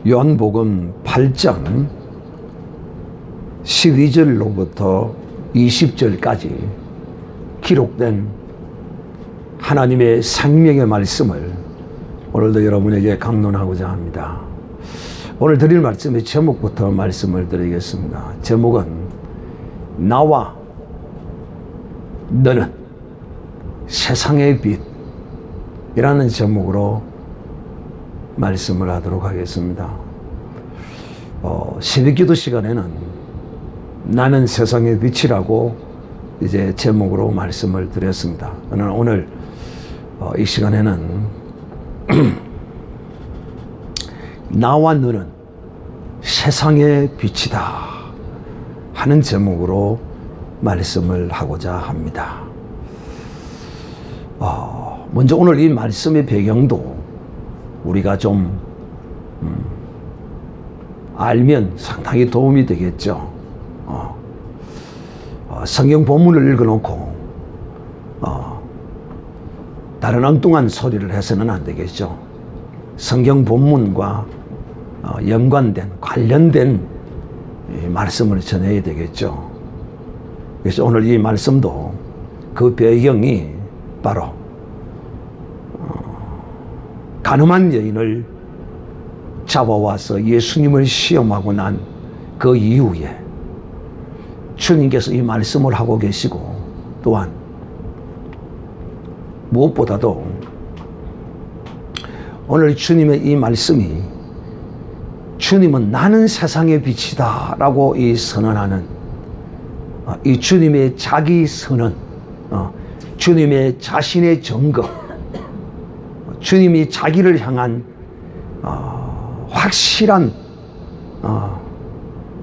요한복음 8장 12절로부터 20절까지 기록된 하나님의 생명의 말씀을 오늘도 여러분에게 강론하고자 합니다. 오늘 드릴 말씀의 제목부터 말씀을 드리겠습니다. 제목은 나와 너는 세상의 빛이라는 제목으로 말씀을 하도록 하겠습니다. 새벽기도 시간에는 나는 세상의 빛이라고 이제 제목으로 말씀을 드렸습니다. 오늘 이 시간에는 나와 너는 세상의 빛이다 하는 제목으로 말씀을 하고자 합니다. 먼저 오늘 이 말씀의 배경도 우리가 좀 알면 상당히 도움이 되겠죠. 성경 본문을 읽어놓고 다른 엉뚱한 소리를 해서는 안 되겠죠. 성경 본문과 연관된 관련된 말씀을 전해야 되겠죠. 그래서 오늘 이 말씀도 그 배경이 바로 가늠한 여인을 잡아와서 예수님을 시험하고 난 그 이후에 주님께서 이 말씀을 하고 계시고, 또한 무엇보다도 오늘 주님의 이 말씀이 주님은 나는 세상의 빛이다 라고 이 선언하는 이 주님의 자기 선언, 주님의 자신의 증거, 주님이 자기를 향한 확실한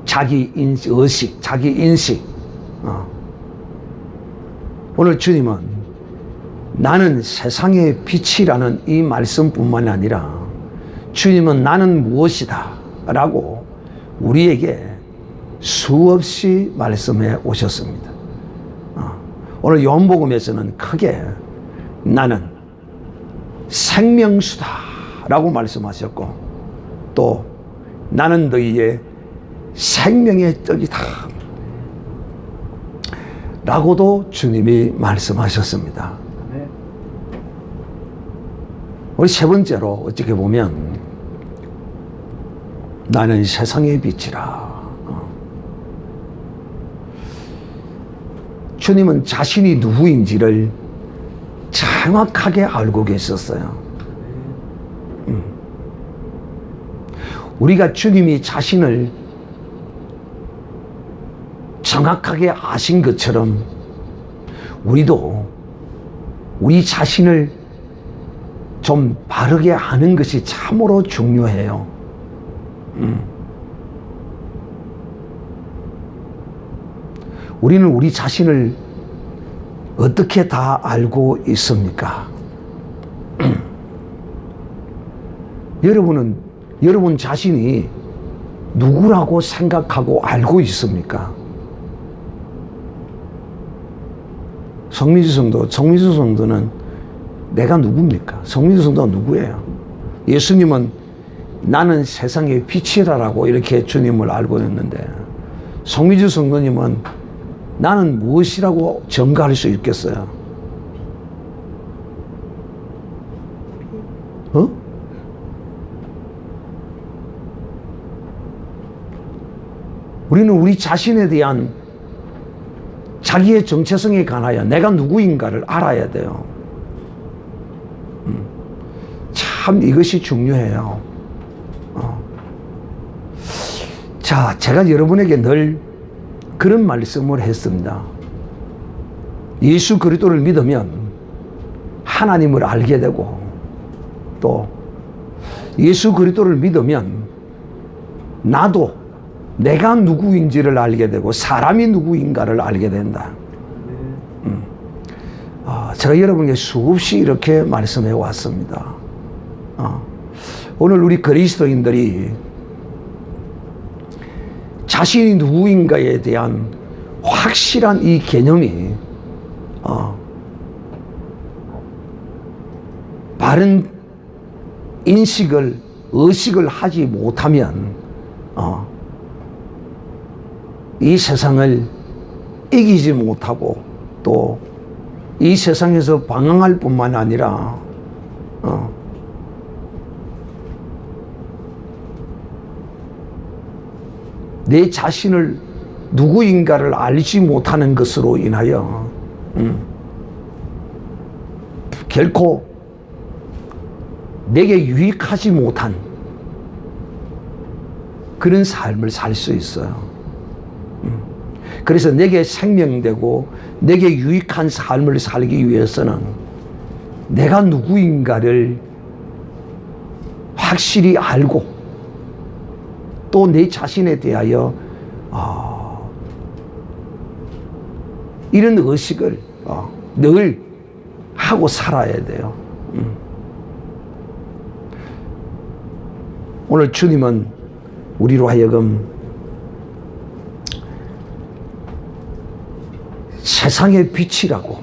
자기 의식, 자기 인식. 오늘 주님은 나는 세상의 빛이라는 이 말씀뿐만 아니라 주님은 나는 무엇이다 라고 우리에게 수없이 말씀해 오셨습니다. 오늘 요한복음에서는 크게 나는 생명수다 라고 말씀하셨고, 또 나는 너희의 생명의 떡이다 라고도 주님이 말씀하셨습니다. 우리 세 번째로 어떻게 보면 나는 세상의 빛이라. 주님은 자신이 누구인지를 정확하게 알고 계셨어요. 우리가 주님이 자신을 정확하게 아신 것처럼 우리도 우리 자신을 좀 바르게 아는 것이 참으로 중요해요. 우리는 우리 자신을 어떻게 다 알고 있습니까? 여러분 자신이 누구라고 생각하고 알고 있습니까? 성민수 성도는 내가 누굽니까? 성민수 성도가 누구예요? 예수님은 나는 세상의 빛이라고 이렇게 주님을 알고 있는데, 성민수 성도님은 나는 무엇이라고 증거할 수 있겠어요? 우리는 우리 자신에 대한 자기의 정체성에 관하여 내가 누구인가를 알아야 돼요. 참 이것이 중요해요. 자, 제가 여러분에게 늘 그런 말씀을 했습니다. 예수 그리스도를 믿으면 하나님을 알게 되고, 또 예수 그리스도를 믿으면 나도 내가 누구인지를 알게 되고 사람이 누구인가를 알게 된다. 제가 여러분에게 수없이 이렇게 말씀해 왔습니다. 오늘 우리 그리스도인들이 자신이 누구인가에 대한 확실한 이 개념이 바른 인식을 의식을 하지 못하면 이 세상을 이기지 못하고 또 이 세상에서 방황할 뿐만 아니라 내 자신을 누구인가를 알지 못하는 것으로 인하여 결코 내게 유익하지 못한 그런 삶을 살 수 있어요. 그래서 내게 생명되고 내게 유익한 삶을 살기 위해서는 내가 누구인가를 확실히 알고 또 내 자신에 대하여 이런 의식을 늘 하고 살아야 돼요. 오늘 주님은 우리로 하여금 세상의 빛이라고,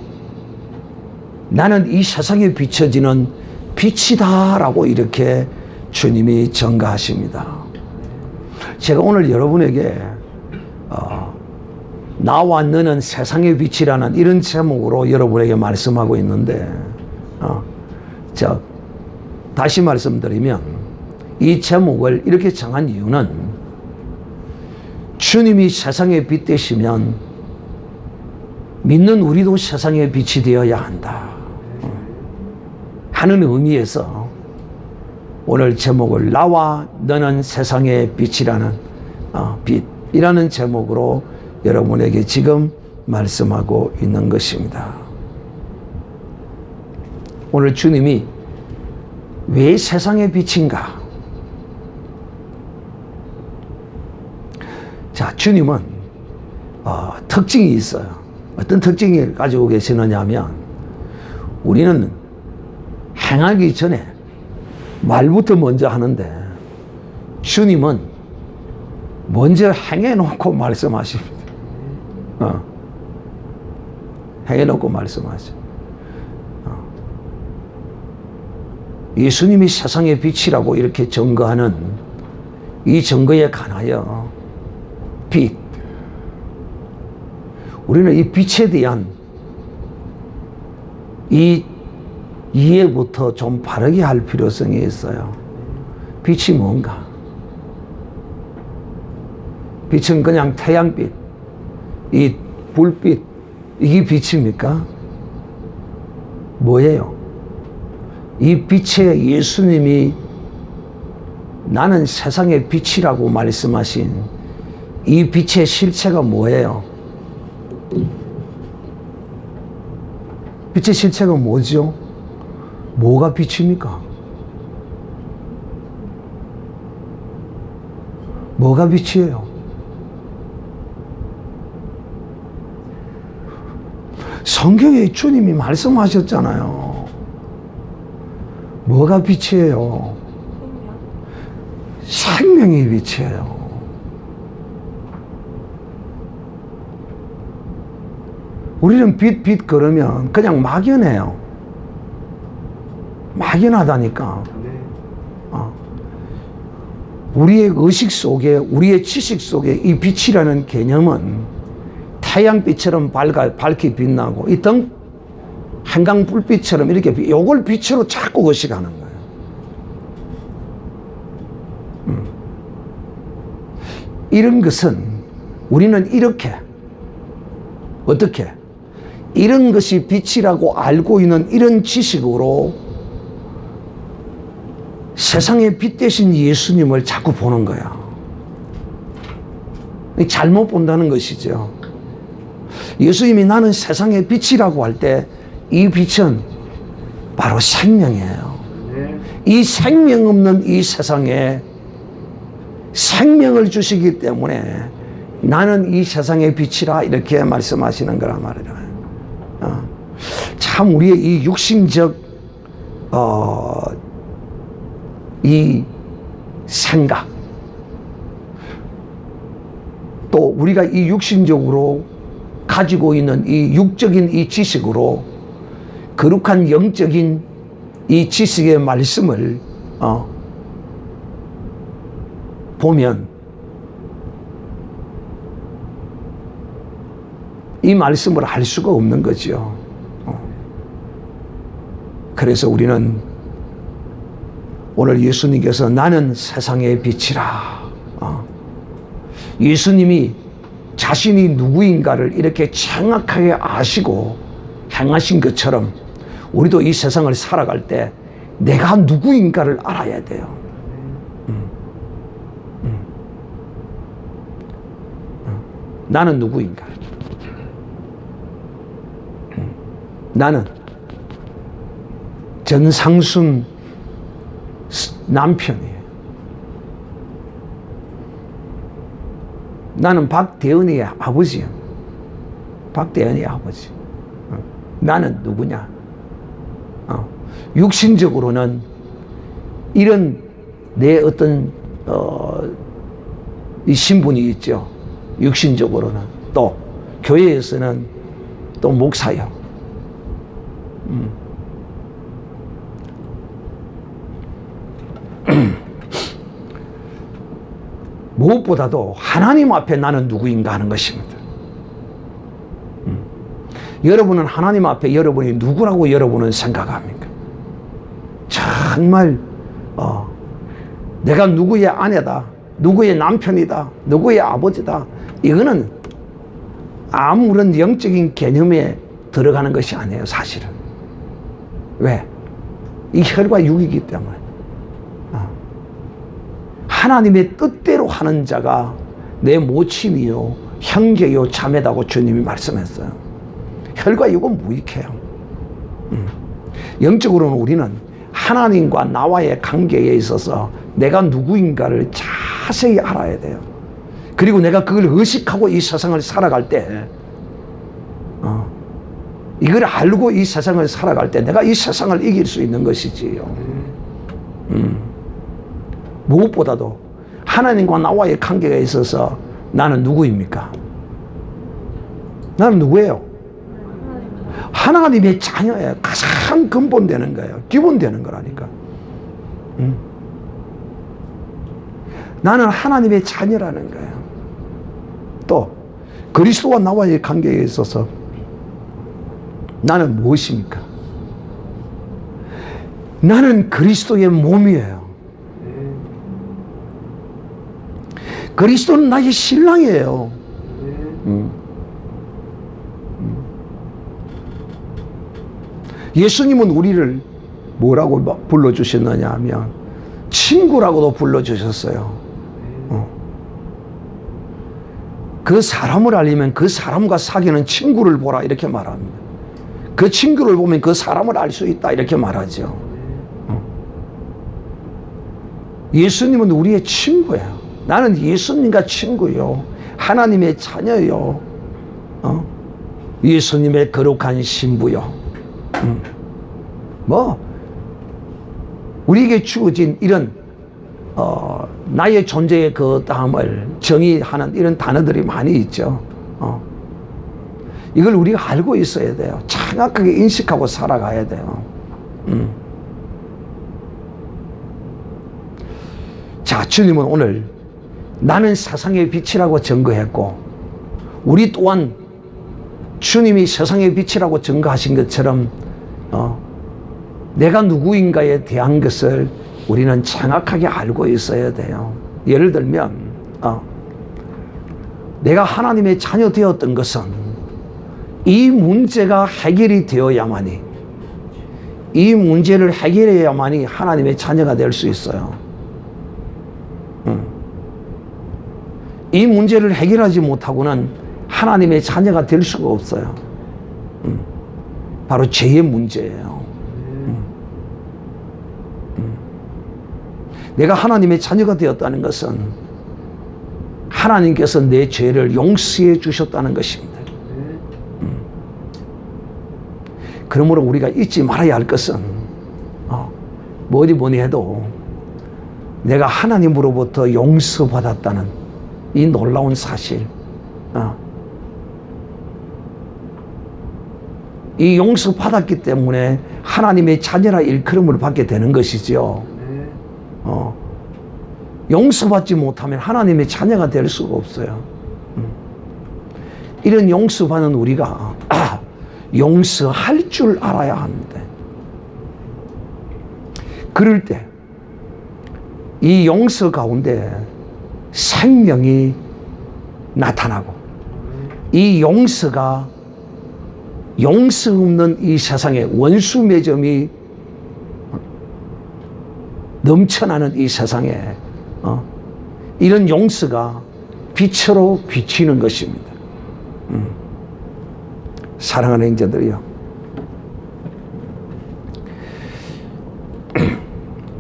나는 이 세상에 비춰지는 빛이다라고 이렇게 주님이 전가하십니다. 제가 오늘 여러분에게 나와 너는 세상의 빛이라는 이런 제목으로 여러분에게 말씀하고 있는데, 다시 말씀드리면 이 제목을 이렇게 정한 이유는 주님이 세상의 빛 되시면 믿는 우리도 세상의 빛이 되어야 한다 하는 의미에서 오늘 제목을 나와 너는 세상의 빛이라는 빛이라는 제목으로 여러분에게 지금 말씀하고 있는 것입니다. 오늘 주님이 왜 세상의 빛인가? 자, 주님은 특징이 있어요. 어떤 특징을 가지고 계시느냐 하면, 우리는 행하기 전에 말부터 먼저 하는데 주님은 먼저 행해놓고 말씀하십니다. 행해놓고 말씀하죠. 예수님이 세상의 빛이라고 이렇게 증거하는 이 증거에 관하여 빛, 우리는 이 빛에 대한 이 이해부터 좀 바르게 할 필요성이 있어요. 빛이 뭔가? 빛은 그냥 태양빛, 이 불빛, 이게 빛입니까? 뭐예요? 이 빛에 예수님이 나는 세상의 빛이라고 말씀하신 이 빛의 실체가 뭐예요? 빛의 실체가 뭐죠? 뭐가 빛입니까? 뭐가 빛이에요? 성경에 주님이 말씀하셨잖아요. 뭐가 빛이에요? 생명이 빛이에요. 우리는 빛 그러면 그냥 막연해요. 막연하다니까. 우리의 의식 속에, 우리의 지식 속에 이 빛이라는 개념은 태양빛처럼 밝게 빛나고 이 등 한강 불빛처럼 이렇게 요걸 빛으로 자꾸 의식하는 거예요. 이런 것은 우리는 이렇게 어떻게 이런 것이 빛이라고 알고 있는 이런 지식으로 세상의 빛 대신 예수님을 자꾸 보는 거야. 잘못 본다는 것이죠. 예수님이 나는 세상의 빛이라고 할 때 이 빛은 바로 생명이에요. 이 생명 없는 이 세상에 생명을 주시기 때문에 나는 이 세상의 빛이라 이렇게 말씀하시는 거란 말이에요. 참 우리의 이 육신적 이 생각, 또 우리가 이 육신적으로 가지고 있는 이 육적인 이 지식으로 거룩한 영적인 이 지식의 말씀을 보면 이 말씀을 할 수가 없는 거죠. 그래서 우리는 오늘 예수님께서 나는 세상의 빛이라. 예수님이 자신이 누구인가를 이렇게 정확하게 아시고 행하신 것처럼 우리도 이 세상을 살아갈 때 내가 누구인가를 알아야 돼요. 나는 누구인가? 나는 전상순 남편이에요. 나는 박대은이의 아버지예요. 박대은이의 아버지. 나는 누구냐? 육신적으로는 이런 내 어떤 이 신분이 있죠. 육신적으로는. 또 교회에서는 또 목사요. 무엇보다도 하나님 앞에 나는 누구인가 하는 것입니다. 여러분은 하나님 앞에 여러분이 누구라고 여러분은 생각합니까? 정말 내가 누구의 아내다, 누구의 남편이다, 누구의 아버지다, 이거는 아무런 영적인 개념에 들어가는 것이 아니에요. 사실은. 왜? 이 혈과 육이기 때문에. 하나님의 뜻대로 하는 자가 내 모친이요 형제요 자매다고 주님이 말씀했어요. 혈과 육은 무익해요. 영적으로는 우리는 하나님과 나와의 관계에 있어서 내가 누구인가를 자세히 알아야 돼요. 그리고 내가 그걸 의식하고 이 세상을 살아갈 때 이걸 알고 이 세상을 살아갈 때 내가 이 세상을 이길 수 있는 것이지요. 무엇보다도 하나님과 나와의 관계가 있어서 나는 누구입니까? 나는 누구예요? 하나님의 자녀예요. 가장 근본되는 거예요. 기본되는 거라니까. 나는 하나님의 자녀라는 거예요. 또 그리스도와 나와의 관계에 있어서 나는 무엇입니까? 나는 그리스도의 몸이에요. 그리스도는 나의 신랑이에요. 예수님은 우리를 뭐라고 불러주셨느냐 하면 친구라고도 불러주셨어요. 그 사람을 알리면 그 사람과 사귀는 친구를 보라 이렇게 말합니다. 그 친구를 보면 그 사람을 알 수 있다 이렇게 말하죠. 예수님은 우리의 친구예요. 나는 예수님과 친구요. 하나님의 자녀요. 예수님의 거룩한 신부요. 우리에게 주어진 이런 나의 존재의 그 다음을 정의하는 이런 단어들이 많이 있죠. 이걸 우리가 알고 있어야 돼요. 정확하게 인식하고 살아가야 돼요. 자, 주님은 오늘 나는 세상의 빛이라고 증거했고 우리 또한 주님이 세상의 빛이라고 증거하신 것처럼 내가 누구인가에 대한 것을 우리는 정확하게 알고 있어야 돼요. 예를 들면 내가 하나님의 자녀 되었던 것은 이 문제가 해결이 되어야만이, 이 문제를 해결해야만이 하나님의 자녀가 될 수 있어요. 이 문제를 해결하지 못하고는 하나님의 자녀가 될 수가 없어요. 바로 죄의 문제예요. 내가 하나님의 자녀가 되었다는 것은 하나님께서 내 죄를 용서해 주셨다는 것입니다. 그러므로 우리가 잊지 말아야 할 것은 뭐니 뭐니 해도 내가 하나님으로부터 용서받았다는 이 놀라운 사실, 이 용서받았기 때문에 하나님의 자녀라 일컬음을 받게 되는 것이죠. 용서받지 못하면 하나님의 자녀가 될 수가 없어요. 이런 용서받는 우리가 용서할 줄 알아야 합니다. 그럴 때 이 용서 가운데 생명이 나타나고, 이 용서가 용서 없는 이 세상에 원수 매점이 넘쳐나는 이 세상에 이런 용서가 빛으로 비치는 것입니다. 사랑하는 형제들이요,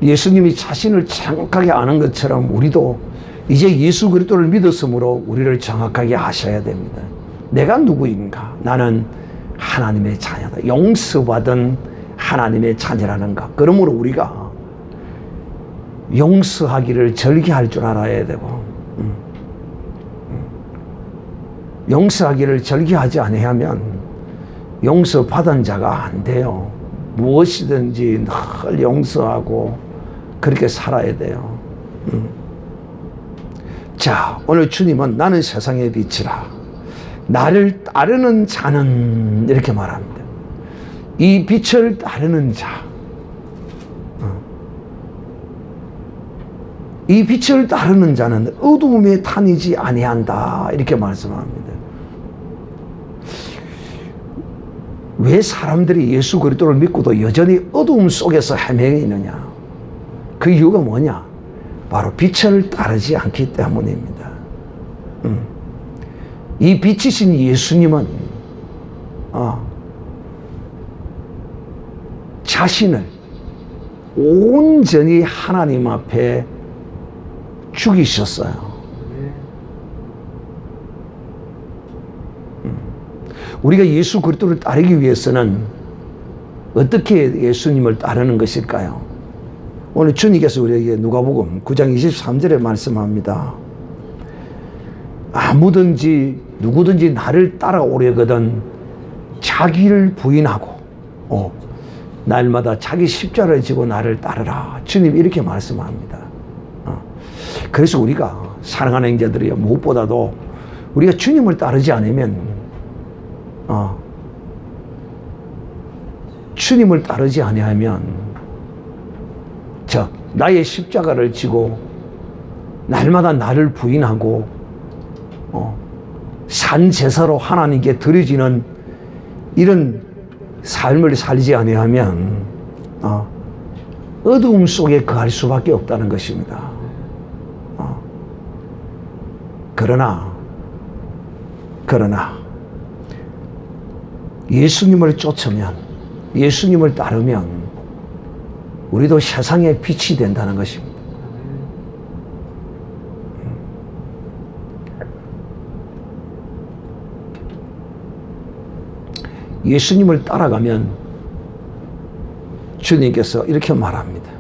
예수님이 자신을 정확하게 아는 것처럼 우리도 이제 예수 그리스도를 믿었으므로 우리를 정확하게 아셔야 됩니다. 내가 누구인가? 나는 하나님의 자녀다. 용서받은 하나님의 자녀라는 것. 그러므로 우리가 용서하기를 절개할 줄 알아야 되고, 용서하기를 절개하지 아니하면 용서받은 자가 안 돼요. 무엇이든지 늘 용서하고 그렇게 살아야 돼요. 자, 오늘 주님은 나는 세상의 빛이라 나를 따르는 자는, 이렇게 말합니다. 이 빛을 따르는 자, 이 빛을 따르는 자는 어두움에 다니지 아니한다, 이렇게 말씀합니다. 왜 사람들이 예수 그리스도를 믿고도 여전히 어두움 속에서 헤매이느냐? 그 이유가 뭐냐? 바로 빛을 따르지 않기 때문입니다. 이 빛이신 예수님은 자신을 온전히 하나님 앞에 죽이셨어요. 우리가 예수 그리스도를 따르기 위해서는 어떻게 예수님을 따르는 것일까요? 오늘 주님께서 우리에게 누가복음 9장 23절에 말씀합니다. 아무든지 누구든지 나를 따라오려거든 자기를 부인하고 날마다 자기 십자가를 지고 나를 따르라. 주님 이렇게 말씀합니다. 그래서 우리가 사랑하는 형제들이 무엇보다도 우리가 주님을 따르지 않으면 주님을 따르지 아니하면 즉 나의 십자가를 지고 날마다 나를 부인하고 산 제사로 하나님께 드려지는 이런 삶을 살지 아니하면 어두움 속에 거할 수밖에 없다는 것입니다. 그러나 예수님을 쫓으면, 예수님을 따르면 우리도 세상의 빛이 된다는 것입니다. 예수님을 따라가면 주님께서 이렇게 말합니다.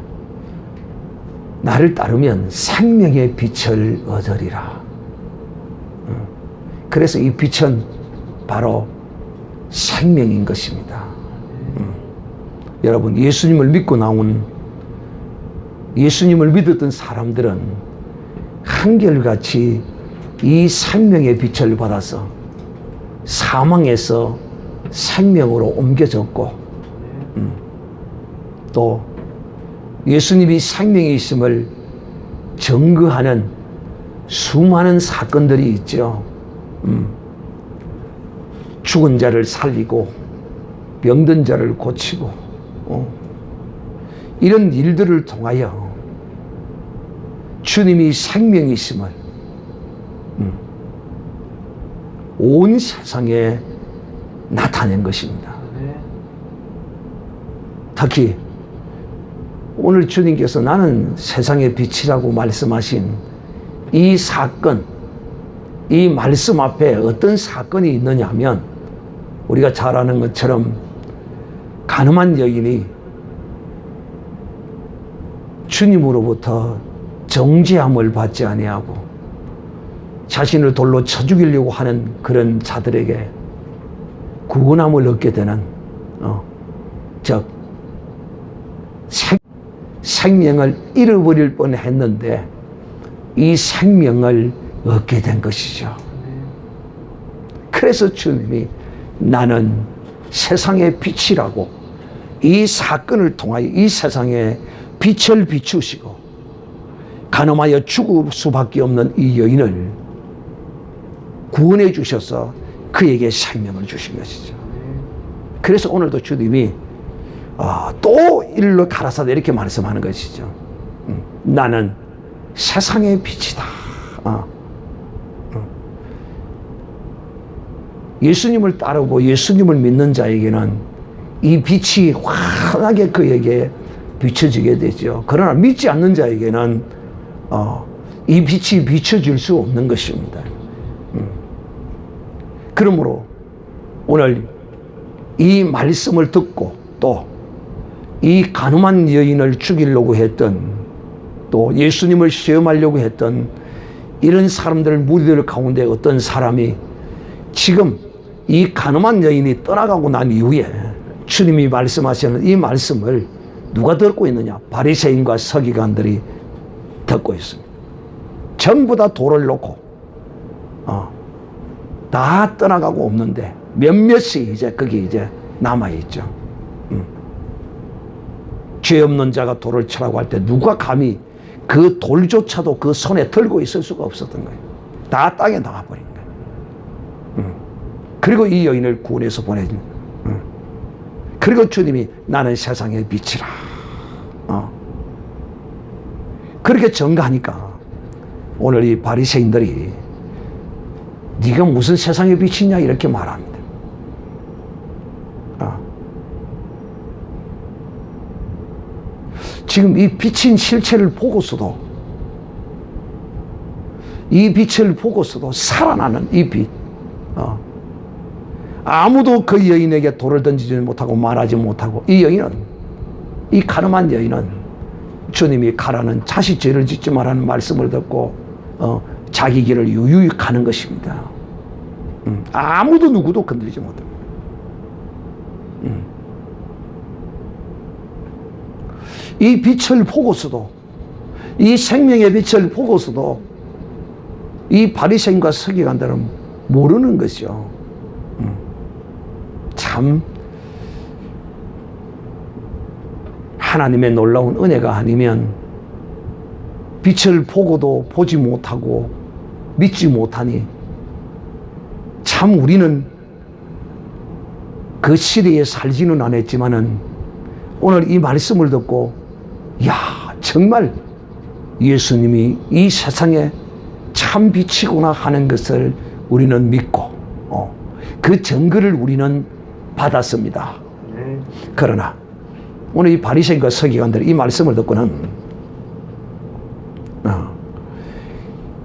나를 따르면 생명의 빛을 얻으리라. 그래서 이 빛은 바로 생명인 것입니다. 여러분, 예수님을 믿고 나온, 예수님을 믿었던 사람들은 한결같이 이 생명의 빛을 받아서 사망에서 생명으로 옮겨졌고, 또 예수님이 생명이 있음을 증거하는 수많은 사건들이 있죠. 죽은 자를 살리고 병든 자를 고치고 이런 일들을 통하여 주님이 생명이 있음을 온 세상에 나타낸 것입니다. 특히 오늘 주님께서 나는 세상의 빛이라고 말씀하신 이 사건, 이 말씀 앞에 어떤 사건이 있느냐 하면 우리가 잘 아는 것처럼 가늠한 여인이 주님으로부터 정죄함을 받지 아니하고 자신을 돌로 쳐 죽이려고 하는 그런 자들에게 구원함을 얻게 되는 즉 생명을 잃어버릴 뻔했는데 이 생명을 얻게 된 것이죠. 그래서 주님이 나는 세상의 빛이라고 이 사건을 통하여 이 세상에 빛을 비추시고 간음하여 죽을 수밖에 없는 이 여인을 구원해 주셔서 그에게 생명을 주신 것이죠. 그래서 오늘도 주님이 또 일로 가라사대 이렇게 말씀하는 것이죠. 나는 세상의 빛이다. 예수님을 따르고 예수님을 믿는 자에게는 이 빛이 환하게 그에게 비춰지게 되죠. 그러나 믿지 않는 자에게는 이 빛이 비춰질 수 없는 것입니다. 그러므로 오늘 이 말씀을 듣고 또 이 간음한 여인을 죽이려고 했던 또 예수님을 시험하려고 했던 이런 사람들 무리들 가운데 어떤 사람이 지금 이 간음한 여인이 떠나가고 난 이후에 주님이 말씀하시는 이 말씀을 누가 듣고 있느냐? 바리새인과 서기관들이 듣고 있습니다. 전부 다 돌을 놓고 다 떠나가고 없는데 몇몇이 이제 거기 이제 남아있죠. 죄 없는 자가 돌을 치라고 할 때 누가 감히 그 돌조차도 그 손에 들고 있을 수가 없었던 거예요. 다 땅에 나와버린 거예요. 그리고 이 여인을 구원해서 보내준. 그리고 주님이 나는 세상의 빛이라. 그렇게 전가하니까 오늘 이 바리새인들이 네가 무슨 세상의 빛이냐 이렇게 말합니다. 지금 이 빛인 실체를 보고서도 이 빛을 보고서도 살아나는 이 빛. 아무도 그 여인에게 돌을 던지지 못하고 말하지 못하고 이 여인은 이 간음한 여인은 주님이 가라는 자식 죄를 짓지 말라는 말씀을 듣고 자기 길을 유유히 가는 것입니다. 아무도 누구도 건드리지 못합니다. 이 빛을 보고서도 이 생명의 빛을 보고서도 이 바리새인과 서기관들은 모르는 것이죠. 참 하나님의 놀라운 은혜가 아니면 빛을 보고도 보지 못하고 믿지 못하니 참 우리는 그 시대에 살지는 않았지만은 오늘 이 말씀을 듣고 야 정말 예수님이 이 세상에 참 빛이구나 하는 것을 우리는 믿고 그 증거를 우리는 받았습니다. 그러나 오늘 이 바리새인과 서기관들이 이 말씀을 듣고는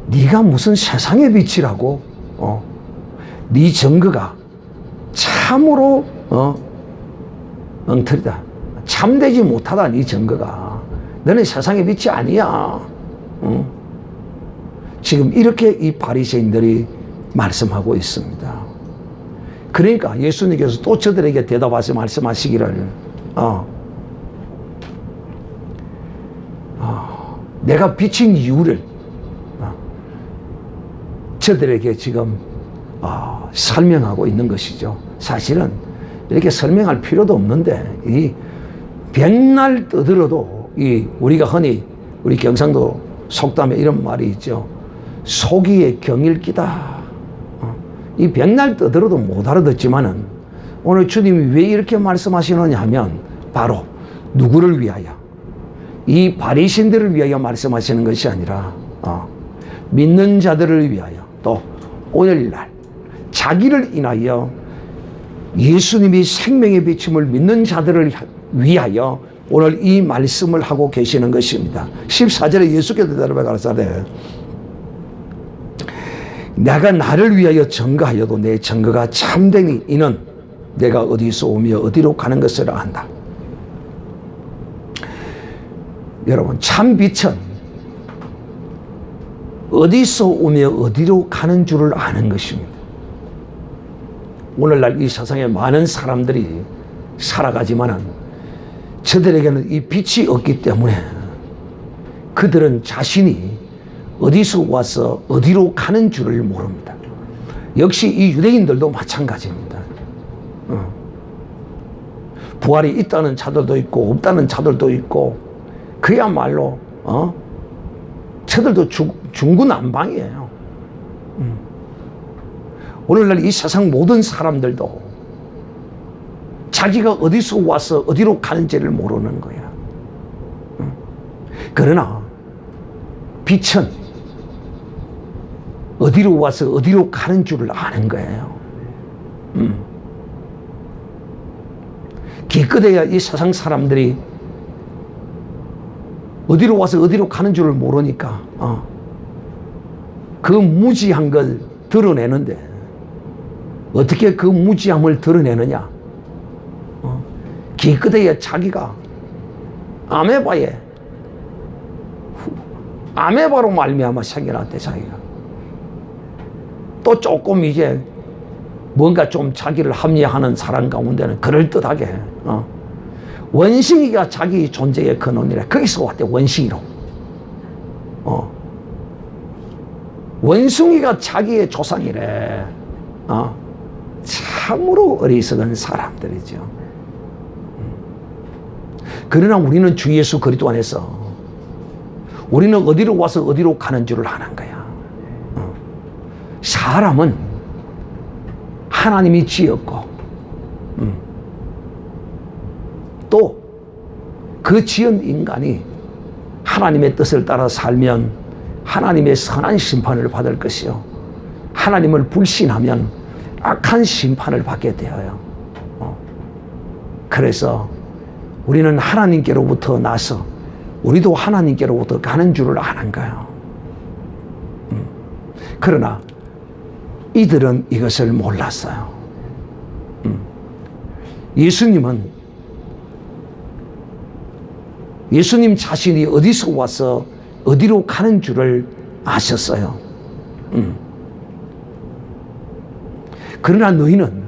네가 무슨 세상의 빛이라고 네 증거가 참으로 엉터리다. 참되지 못하다. 네 증거가 너는 세상의 빛이 아니야. 지금 이렇게 이 바리새인들이 말씀하고 있습니다. 그러니까 예수님께서 또 저들에게 대답하셔 말씀하시기를 내가 비친 이유를 저들에게 지금 설명하고 있는 것이죠. 사실은 이렇게 설명할 필요도 없는데 이 백날 떠들어도 우리가 흔히 우리 경상도 속담에 이런 말이 있죠. 속이에 경일기다. 이 백날 떠들어도 못 알아듣지만은 오늘 주님이 왜 이렇게 말씀하시느냐 하면 바로 누구를 위하여? 이 바리새인들을 위하여 말씀하시는 것이 아니라 믿는 자들을 위하여 또 오늘날 자기를 인하여 예수님이 생명의 비침을 믿는 자들을 위하여 오늘 이 말씀을 하고 계시는 것입니다. 14절에 예수께서 대답해 가라사대 내가 나를 위하여 증거하여도 내 증거가 참되니 이는 내가 어디서 오며 어디로 가는 것을 안다. 여러분 참 빛은 어디서 오며 어디로 가는 줄을 아는 것입니다. 오늘날 이 세상에 많은 사람들이 살아가지만은 저들에게는 이 빛이 없기 때문에 그들은 자신이 어디서 와서 어디로 가는 줄을 모릅니다. 역시 이 유대인들도 마찬가지입니다. 부활이 있다는 자들도 있고 없다는 자들도 있고 그야말로 저들도 중구난방이에요. 오늘날 이 세상 모든 사람들도 자기가 어디서 와서 어디로 가는지를 모르는 거야. 그러나 빛은 어디로 와서 어디로 가는 줄을 아는 거예요. 기껏해야 이 세상 사람들이 어디로 와서 어디로 가는 줄을 모르니까 그 무지한 걸 드러내는데 어떻게 그 무지함을 드러내느냐? 기껏해야 자기가 아메바로 말미암아 생겨났대. 자기가 또 조금 이제 뭔가 좀 자기를 합리화하는 사람 가운데는 그럴듯하게 원숭이가 자기 존재의 근원이래. 거기서 왔대. 원숭이로. 원숭이가 자기의 조상이래. 참으로 어리석은 사람들이죠. 그러나 우리는 주 예수 그리스도 안에서 우리는 어디로 와서 어디로 가는 줄을 아는 거야. 사람은 하나님이 지었고 또 그 지은 인간이 하나님의 뜻을 따라 살면 하나님의 선한 심판을 받을 것이요, 하나님을 불신하면 악한 심판을 받게 되어요. 그래서 우리는 하나님께로부터 나서 우리도 하나님께로부터 가는 줄을 아는 거예요. 그러나 이들은 이것을 몰랐어요. 예수님 자신이 어디서 와서 어디로 가는 줄을 아셨어요. 그러나 너희는,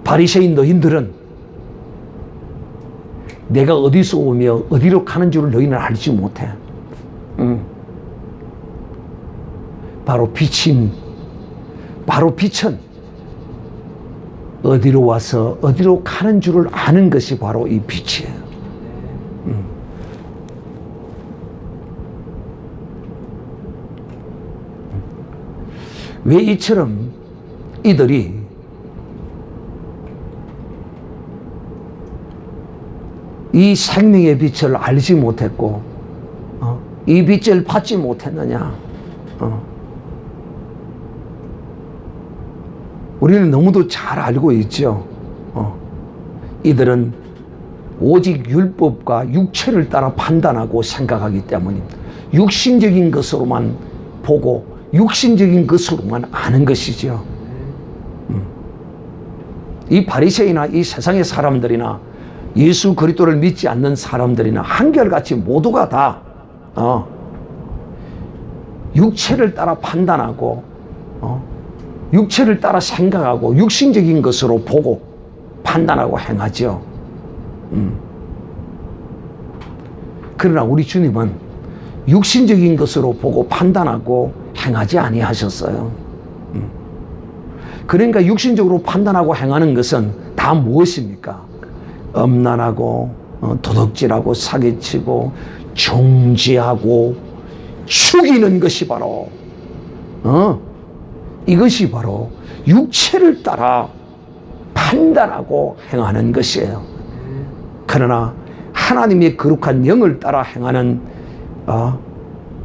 바리새인 너희들은 내가 어디서 오며 어디로 가는 줄을 너희는 알지 못해. 바로 빛은 어디로 와서 어디로 가는 줄을 아는 것이 바로 이 빛이에요. 왜 이처럼 이들이 이 생명의 빛을 알지 못했고 이 빛을 받지 못했느냐? 우리는 너무도 잘 알고 있죠. 이들은 오직 율법과 육체를 따라 판단하고 생각하기 때문입니다. 육신적인 것으로만 보고 육신적인 것으로만 아는 것이죠. 이 바리새이나 이 세상의 사람들이나 예수 그리스도를 믿지 않는 사람들이나 한결같이 모두가 다 육체를 따라 판단하고 육체를 따라 생각하고 육신적인 것으로 보고 판단하고 행하죠. 그러나 우리 주님은 육신적인 것으로 보고 판단하고 행하지 아니하셨어요. 그러니까 육신적으로 판단하고 행하는 것은 다 무엇입니까? 음란하고 도둑질하고 사기치고 정죄하고 죽이는 것이 바로 이것이 바로 육체를 따라 판단하고 행하는 것이에요. 그러나 하나님의 거룩한 영을 따라 행하는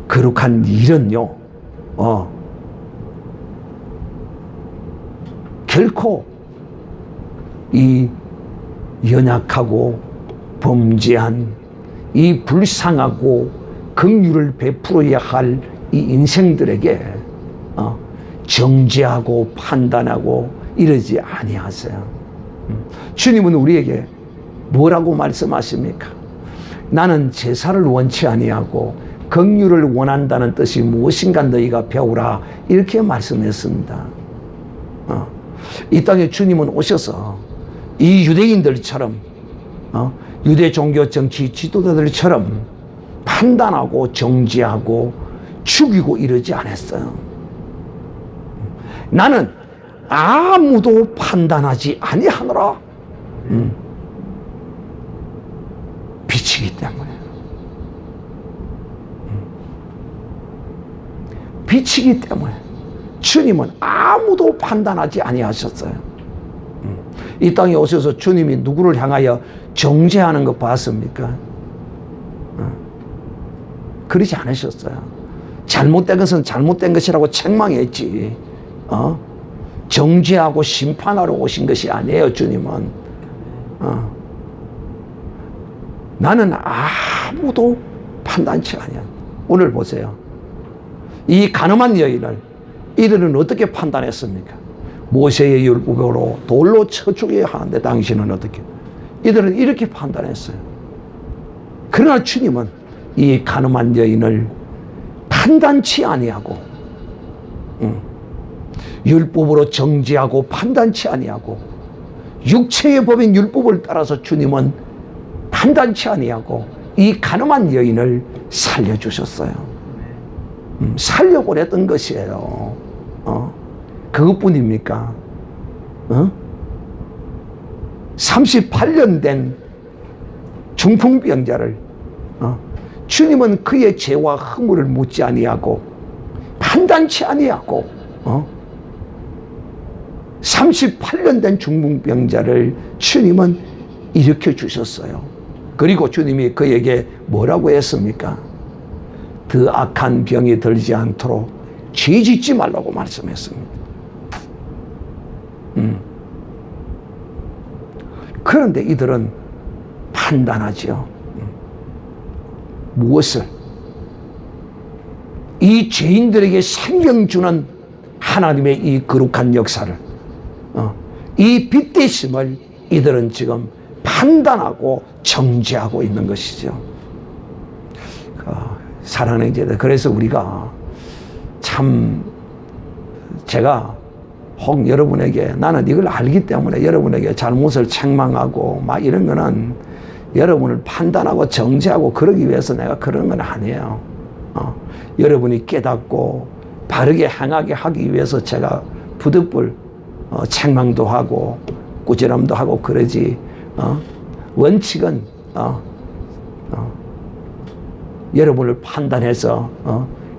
거룩한 일은요, 결코 이 연약하고 범죄한 이 불쌍하고 긍휼을 베풀어야 할 이 인생들에게 정죄하고 판단하고 이러지 아니하세요. 주님은 우리에게 뭐라고 말씀하십니까? 나는 제사를 원치 아니하고 긍휼을 원한다는 뜻이 무엇인가 너희가 배우라, 이렇게 말씀했습니다. 이 땅에 주님은 오셔서 이 유대인들처럼 유대 종교 정치 지도자들처럼 판단하고 정죄하고 죽이고 이러지 않았어요. 나는 아무도 판단하지 아니하노라. 빛이기 때문에. 빛이기 때문에 주님은 아무도 판단하지 아니하셨어요. 이 땅에 오셔서 주님이 누구를 향하여 정죄하는 거 봤습니까? 그러지 않으셨어요. 잘못된 것은 잘못된 것이라고 책망했지. 정죄하고 심판하러 오신 것이 아니에요, 주님은. 나는 아무도 판단치 아니야. 오늘 보세요. 이 가늠한 여인을 이들은 어떻게 판단했습니까? 모세의 율법으로 돌로 쳐 죽여야 하는데 당신은 어떻게? 이들은 이렇게 판단했어요. 그러나 주님은 이 가늠한 여인을 판단치 아니하고, 율법으로 정죄하고 판단치 아니하고, 육체의 법인 율법을 따라서 주님은 판단치 아니하고 이 가늠한 여인을 살려주셨어요. 살려보냈던 것이에요. 그것뿐입니까? 38년 된 중풍병자를 주님은 그의 죄와 허물을 묻지 아니하고 판단치 아니하고 38년 된 중풍병자를 주님은 일으켜 주셨어요. 그리고 주님이 그에게 뭐라고 했습니까? 더 악한 병이 들지 않도록 죄 짓지 말라고 말씀했습니다. 그런데 이들은 판단하죠. 무엇을? 이 죄인들에게 생명 주는 하나님의 이 거룩한 역사를, 이 빛되심을 이들은 지금 판단하고 정죄하고 있는 것이죠. 사랑하는 형제들, 그래서 우리가 참, 제가 혹 여러분에게, 나는 이걸 알기 때문에 여러분에게 잘못을 책망하고 막 이런 거는 여러분을 판단하고 정죄하고 그러기 위해서 내가 그런 건 아니에요. 여러분이 깨닫고 바르게 행하게 하기 위해서 제가 부득불 책망도 하고 꾸지람도 하고 그러지. 원칙은 여러분을 판단해서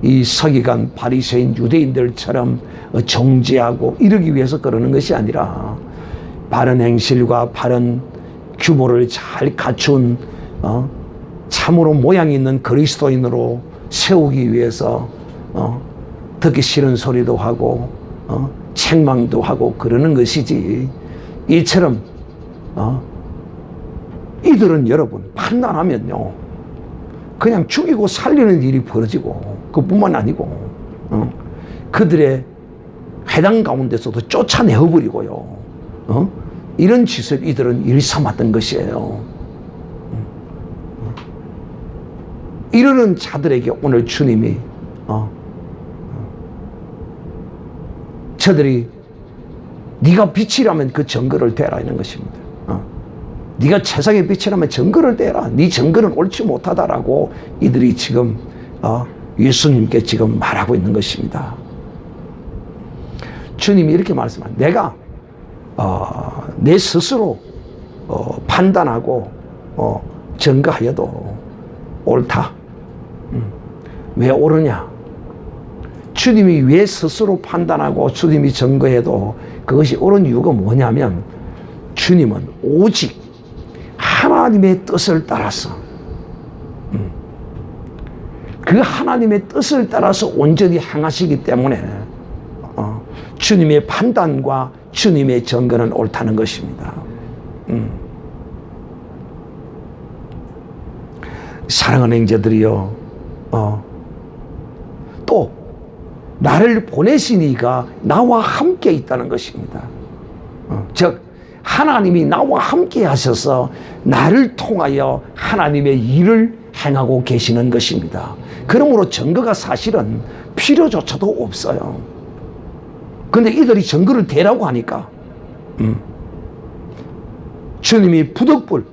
이 서기관 바리새인 유대인들처럼 정죄하고 이러기 위해서 그러는 것이 아니라 바른 행실과 바른 규모를 잘 갖춘 참으로 모양 있는 그리스도인으로 세우기 위해서 듣기 싫은 소리도 하고 책망도 하고 그러는 것이지. 이처럼 이들은 여러분 판단하면요 그냥 죽이고 살리는 일이 벌어지고, 그뿐만 아니고 그들의 회당 가운데서도 쫓아내어버리고요, 이런 짓을 이들은 일삼았던 것이에요. 이러는 자들에게 오늘 주님이 저들이 네가 빛이라면 그 증거를 대라 이런 것입니다. 네가 세상의 빛이라면 증거를 대라. 네 증거는 옳지 못하다라고 이들이 지금 예수님께 지금 말하고 있는 것입니다. 주님이 이렇게 말씀합니다. 내가 내 스스로 판단하고 증거하여도 옳다. 왜 옳으냐? 주님이 왜 스스로 판단하고 주님이 증거해도 그것이 옳은 이유가 뭐냐면, 주님은 오직 하나님의 뜻을 따라서, 그 하나님의 뜻을 따라서 온전히 행하시기 때문에 주님의 판단과 주님의 증거는 옳다는 것입니다. 사랑하는 형제들이요, 또 나를 보내신 이가 나와 함께 있다는 것입니다. 즉 하나님이 나와 함께 하셔서 나를 통하여 하나님의 일을 행하고 계시는 것입니다. 그러므로 증거가 사실은 필요조차도 없어요. 그런데 이들이 증거를 대라고 하니까 주님이 부득불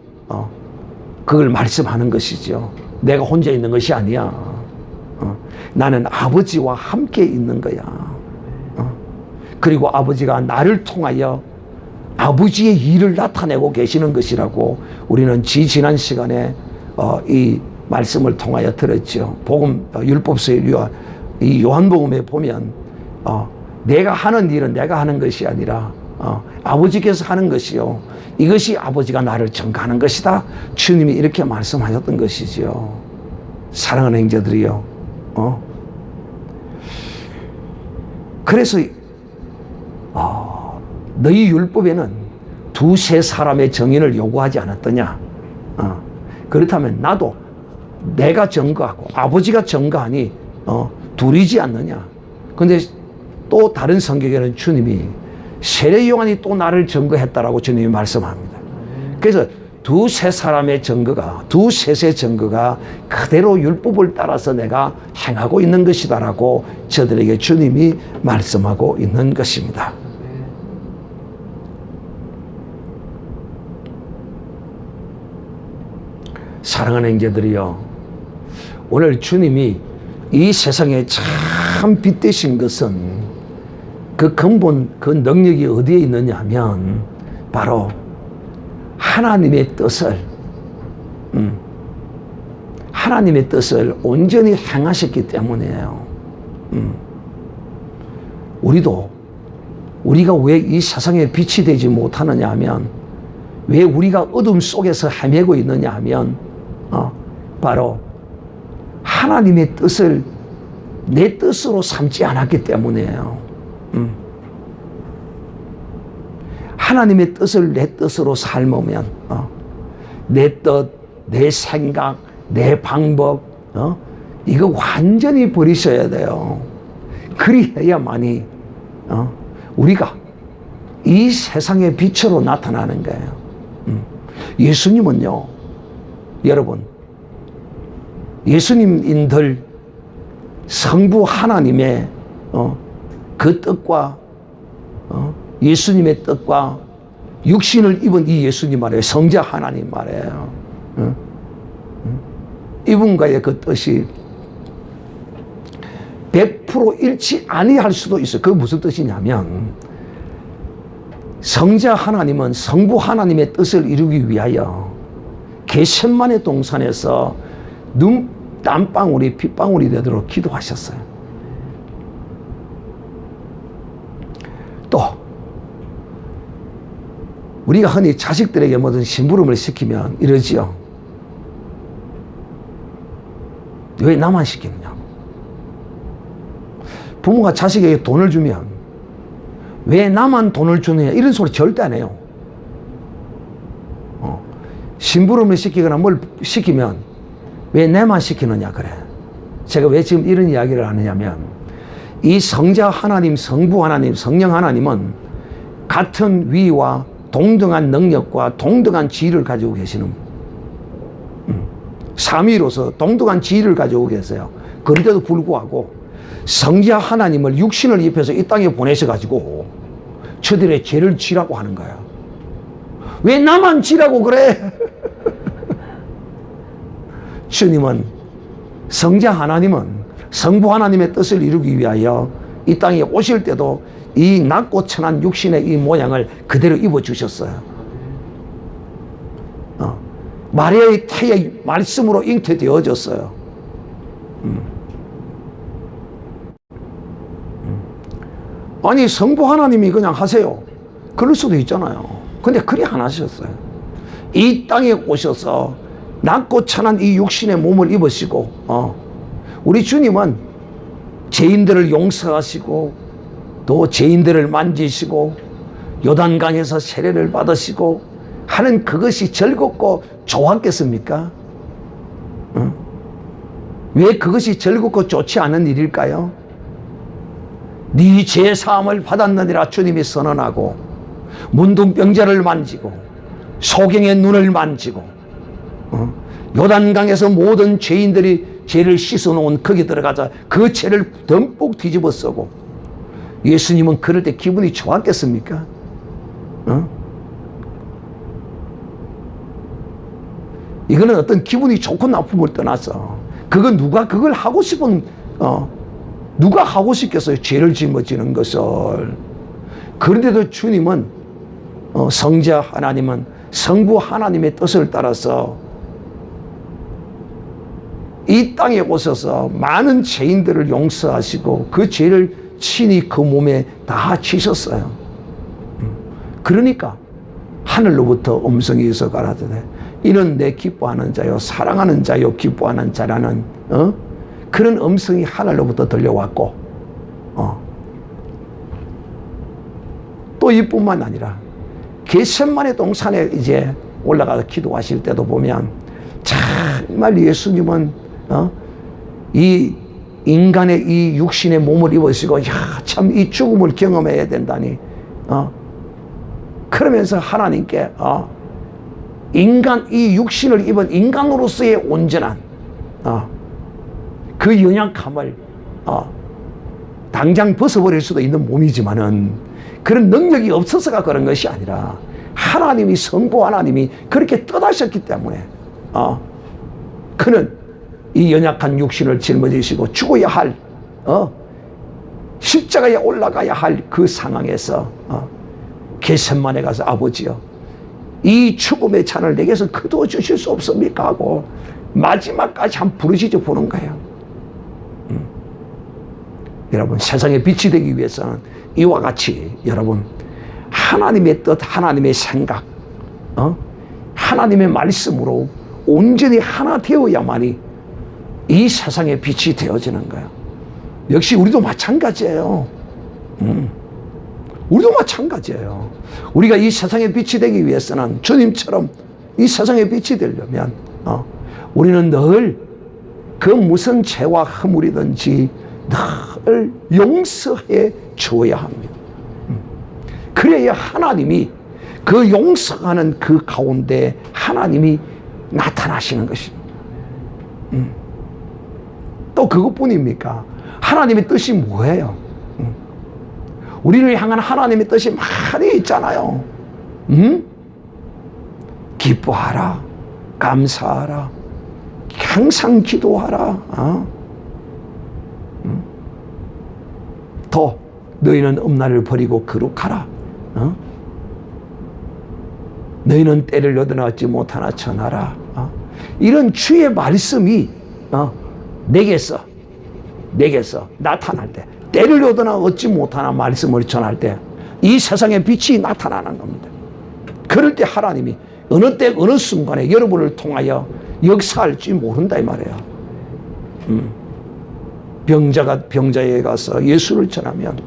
그걸 말씀하는 것이죠. 내가 혼자 있는 것이 아니야. 나는 아버지와 함께 있는 거야. 그리고 아버지가 나를 통하여 아버지의 일을 나타내고 계시는 것이라고 우리는 지난 시간에 이 말씀을 통하여 들었죠. 복음 율법서의 이 요한복음에 보면 내가 하는 일은 내가 하는 것이 아니라 아버지께서 하는 것이요, 이것이 아버지가 나를 증거하는 것이다. 주님이 이렇게 말씀하셨던 것이죠. 사랑하는 형제들이요. 그래서 너희 율법에는 두세 사람의 증인을 요구하지 않았더냐. 그렇다면 나도 내가 증거하고 아버지가 증거하니 둘이지 않느냐. 그런데 또 다른 성경에는 주님이 세례 요한이 또 나를 증거했다라고 주님이 말씀합니다. 그래서 두세 사람의 증거가, 두셋의 증거가 그대로 율법을 따라서 내가 행하고 있는 것이다라고 저들에게 주님이 말씀하고 있는 것입니다. 사랑하는 형제들이요, 오늘 주님이 이 세상에 참 빛 되신 것은 그 근본, 그 능력이 어디에 있느냐 하면 바로 하나님의 뜻을 하나님의 뜻을 온전히 행하셨기 때문이에요. 우리가 왜 이 세상에 빛이 되지 못하느냐 하면, 왜 우리가 어둠 속에서 헤매고 있느냐 하면 바로 하나님의 뜻을 내 뜻으로 삼지 않았기 때문이에요. 하나님의 뜻을 내 뜻으로 삶으면 내 뜻, 내 생각, 내 방법 이거 완전히 버리셔야 돼요. 그리해야만이 우리가 이 세상의 빛으로 나타나는 거예요. 예수님은요, 여러분, 예수님인들 성부 하나님의 그 뜻과 예수님의 뜻과 육신을 입은 이 예수님 말이에요. 성자 하나님 말이에요. 이분과의 그 뜻이 100% 일치 아니할 수도 있어요. 그게 무슨 뜻이냐면, 성자 하나님은 성부 하나님의 뜻을 이루기 위하여 겟세마네 동산에서 땀방울이 핏방울이 되도록 기도하셨어요. 또 우리가 흔히 자식들에게 무슨 심부름을 시키면 이러지요. 왜 나만 시키느냐고. 부모가 자식에게 돈을 주면 왜 나만 돈을 주느냐, 이런 소리 절대 안 해요. 심부름을 시키거나 뭘 시키면 왜 내만 시키느냐 그래. 제가 왜 지금 이런 이야기를 하느냐면, 이 성자 하나님, 성부 하나님, 성령 하나님은 같은 위와 동등한 능력과 동등한 지위를 가지고 계시는, 삼위로서 동등한 지위를 가지고 계세요. 그런데도 불구하고 성자 하나님을 육신을 입혀서 이 땅에 보내셔가지고 저들의 죄를 지라고 하는 거야. 왜 나만 지라고 그래? 주님은, 성자 하나님은 성부 하나님의 뜻을 이루기 위하여 이 땅에 오실 때도 이 낮고 천한 육신의 이 모양을 그대로 입어주셨어요. 마리아의 태의 말씀으로 잉태되어졌어요. 아니, 성부 하나님이 그냥 하세요, 그럴 수도 있잖아요. 근데 그리 안 하셨어요. 이 땅에 오셔서 낮고 천한 이 육신의 몸을 입으시고 우리 주님은 죄인들을 용서하시고 또 죄인들을 만지시고 요단강에서 세례를 받으시고 하는 그것이 즐겁고 좋았겠습니까? 왜 그것이 즐겁고 좋지 않은 일일까요? 네 죄 사함을 받았느니라 주님이 선언하고, 문둥병자를 만지고 소경의 눈을 만지고 요단강에서 모든 죄인들이 죄를 씻어놓은 거기 들어가자 그 죄를 듬뿍 뒤집어 쓰고, 예수님은 그럴 때 기분이 좋았겠습니까? 이거는 어떤 기분이 좋고 나쁨을 떠나서, 그건 누가 그걸 하고 싶은 누가 하고 싶겠어요? 죄를 짊어지는 것을. 그런데도 주님은 성자 하나님은 성부 하나님의 뜻을 따라서 이 땅에 오셔서 많은 죄인들을 용서하시고 그 죄를 친히 그 몸에 다 지셨어요. 그러니까 하늘로부터 음성이 있어 가라사대 이는 내 기뻐하는 자요 사랑하는 자요 기뻐하는 자라는 그런 음성이 하늘로부터 들려왔고 또 이뿐만 아니라 겟세마네 동산에 이제 올라가서 기도하실 때도 보면 정말 예수님은 이 인간의 이 육신의 몸을 입으시고 참 이 죽음을 경험해야 된다니 그러면서 하나님께 인간 이 육신을 입은 인간으로서의 온전한 그 연약함을 당장 벗어버릴 수도 있는 몸이지만은 그런 능력이 없어서가 그런 것이 아니라 하나님이 성부 하나님이 그렇게 뜻하셨기 때문에 그는 이 연약한 육신을 짊어지시고 죽어야 할 십자가에 올라가야 할 그 상황에서 겟세마네 가서 아버지여 이 죽음의 잔을 내게서 거두어 주실 수 없습니까 하고 마지막까지 한 부르짖어 보는 거예요. 여러분 세상에 빛이 되기 위해서는 이와 같이 여러분 하나님의 뜻 하나님의 생각 하나님의 말씀으로 온전히 하나 되어야만이 이 세상의 빛이 되어지는 거예요. 역시 우리도 마찬가지예요. 우리도 마찬가지예요. 우리가 이 세상의 빛이 되기 위해서는 주님처럼 이 세상의 빛이 되려면 우리는 늘 그 무슨 죄와 허물이든지 늘 용서해 주어야 합니다. 그래야 하나님이 그 용서하는 그 가운데 하나님이 나타나시는 것입니다. 또 그것뿐입니까? 하나님의 뜻이 뭐예요? 우리를 향한 하나님의 뜻이 많이 있잖아요. 기뻐하라, 감사하라, 항상 기도하라. 또 너희는 음란을 버리고 거룩하라. 너희는 때를 얻어놨지 못하나 전하라. 이런 주의 말씀이 내게서 나타날 때 때를 얻어나 얻지 못하나 말씀을 전할 때 이 세상의 빛이 나타나는 겁니다. 그럴 때 하나님이 어느 때 어느 순간에 여러분을 통하여 역사할지 모른다 이 말이에요. 병자가 병자에 가서 예수를 전하면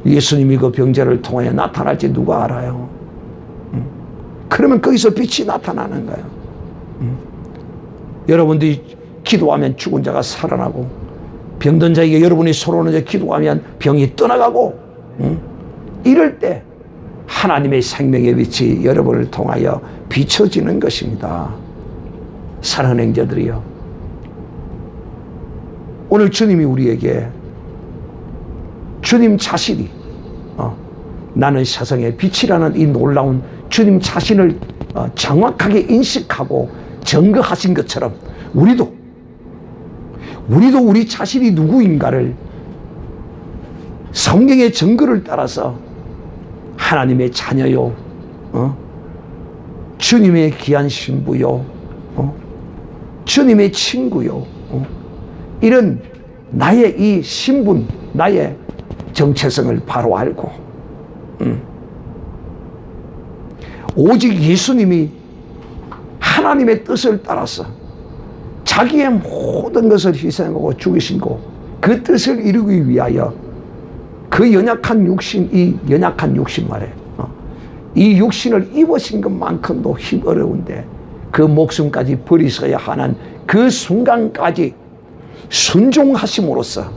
예수님이 그 병자를 통하여 나타날지 누가 알아요? 그러면 거기서 빛이 나타나는 거예요. 여러분들이 기도하면 죽은 자가 살아나고 병든 자에게 여러분이 서로는 기도하면 병이 떠나가고 이럴 때 하나님의 생명의 빛이 여러분을 통하여 비춰지는 것입니다. 사랑하는 형제들이요, 오늘 주님이 우리에게 주님 자신이 나는 세상의 빛이라는 이 놀라운 주님 자신을 정확하게 인식하고 증거하신 것처럼 우리도 우리 자신이 누구인가를 성경의 증거를 따라서 하나님의 자녀요, 주님의 귀한 신부요, 주님의 친구요, 이런 나의 이 신분, 나의 정체성을 바로 알고 오직 예수님이 하나님의 뜻을 따라서 자기의 모든 것을 희생하고 죽이시고 그 뜻을 이루기 위하여 그 연약한 육신, 이 연약한 육신 말에 이 육신을 입으신 것만큼도 힘 어려운데 그 목숨까지 버리셔야 하는 그 순간까지 순종하심으로써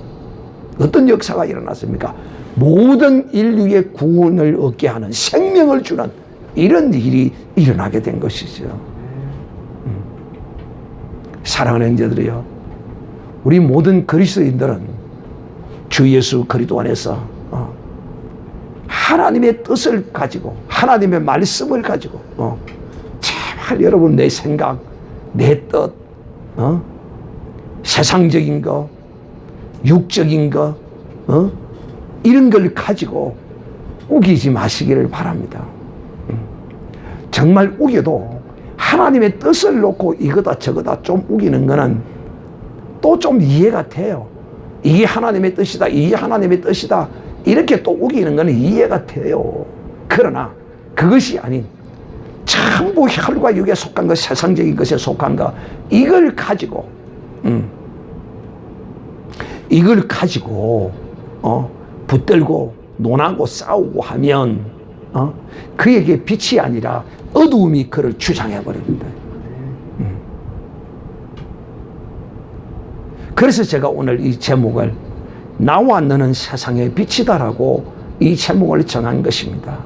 어떤 역사가 일어났습니까? 모든 인류의 구원을 얻게 하는 생명을 주는 이런 일이 일어나게 된 것이죠. 사랑하는 형제들이요, 우리 모든 그리스도인들은 주 예수 그리스도 안에서 하나님의 뜻을 가지고 하나님의 말씀을 가지고 제발 여러분 내 생각, 내 뜻, 세상적인 거, 육적인 거, 이런 걸 가지고 우기지 마시기를 바랍니다. 정말 우겨도 하나님의 뜻을 놓고 이거다 저거다 좀 우기는 거는 또 좀 이해가 돼요. 이게 하나님의 뜻이다, 이게 하나님의 뜻이다, 이렇게 또 우기는 거는 이해가 돼요. 그러나 그것이 아닌 전부 혈과 육에 속한 것, 세상적인 것에 속한 것, 이걸 가지고 붙들고 논하고 싸우고 하면 그에게 빛이 아니라 어두움이 그를 주장해 버립니다. 그래서 제가 오늘 이 제목을 나와 너는 세상의 빛이다라고 이 제목을 정한 것입니다.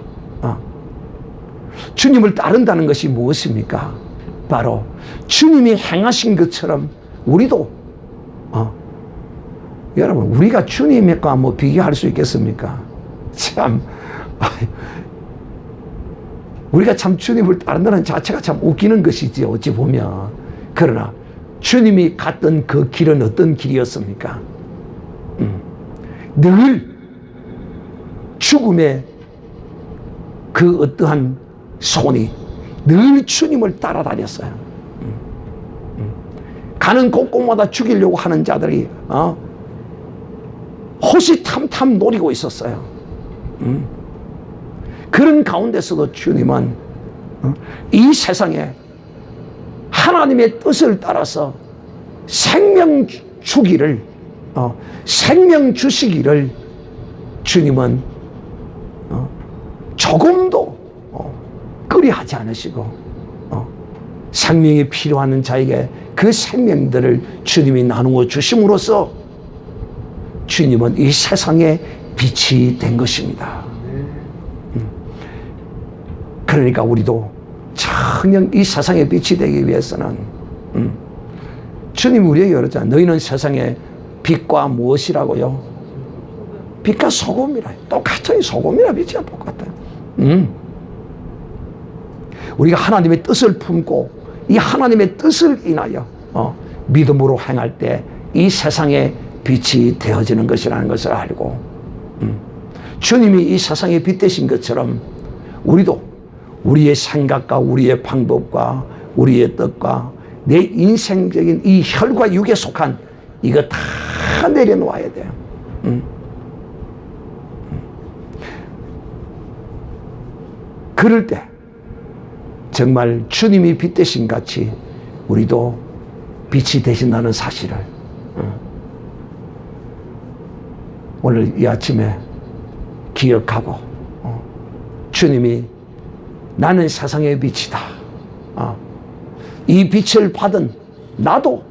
주님을 따른다는 것이 무엇입니까? 바로 주님이 행하신 것처럼 우리도 여러분, 우리가 주님과 뭐 비교할 수 있겠습니까? 참 우리가 참 주님을 따른다는 자체가 참 웃기는 것이지 어찌 보면. 그러나 주님이 갔던 그 길은 어떤 길이었습니까? 늘 죽음의 그 어떠한 손이 늘 주님을 따라다녔어요. 가는 곳곳마다 죽이려고 하는 자들이 호시탐탐 노리고 있었어요. 그런 가운데서도 주님은 이 세상에 하나님의 뜻을 따라서 생명 주기를, 생명 주시기를 주님은 조금도 꺼려하지 않으시고 생명이 필요한 자에게 그 생명들을 주님이 나누어 주심으로써 주님은 이 세상의 빛이 된 것입니다. 그러니까 우리도 정녕 이 세상의 빛이 되기 위해서는 주님이 우리에게 그러잖아요. 너희는 세상의 빛과 무엇이라고요? 빛과 소금이라. 똑같아요. 소금이라 빛이야 똑같아요. 우리가 하나님의 뜻을 품고 이 하나님의 뜻을 인하여 믿음으로 행할 때 이 세상의 빛이 되어지는 것이라는 것을 알고 주님이 이 세상의 빛 되신 것처럼 우리도 우리의 생각과 우리의 방법과 우리의 뜻과 내 인생적인 이 혈과 육에 속한 이거 다 내려놓아야 돼요. 그럴 때 정말 주님이 빛 되신 같이 우리도 빛이 되신다는 사실을 오늘 이 아침에 기억하고 주님이 나는 세상의 빛이다. 이 빛을 받은 나도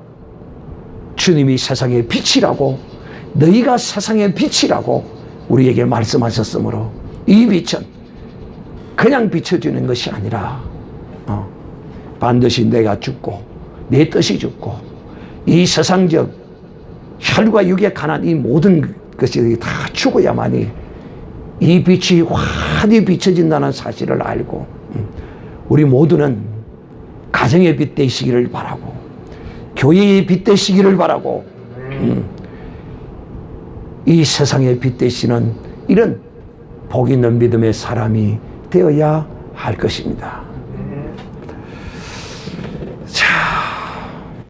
주님이 세상의 빛이라고, 너희가 세상의 빛이라고 우리에게 말씀하셨으므로 이 빛은 그냥 비춰주는 것이 아니라 반드시 내가 죽고 내 뜻이 죽고 이 세상적 혈과 육에 관한 이 모든 것이 다 죽어야만이 이 빛이 환히 비춰진다는 사실을 알고 우리 모두는 가정의 빛 되시기를 바라고 교회의 빛 되시기를 바라고 이 세상의 빛 되시는 이런 복 있는 믿음의 사람이 되어야 할 것입니다.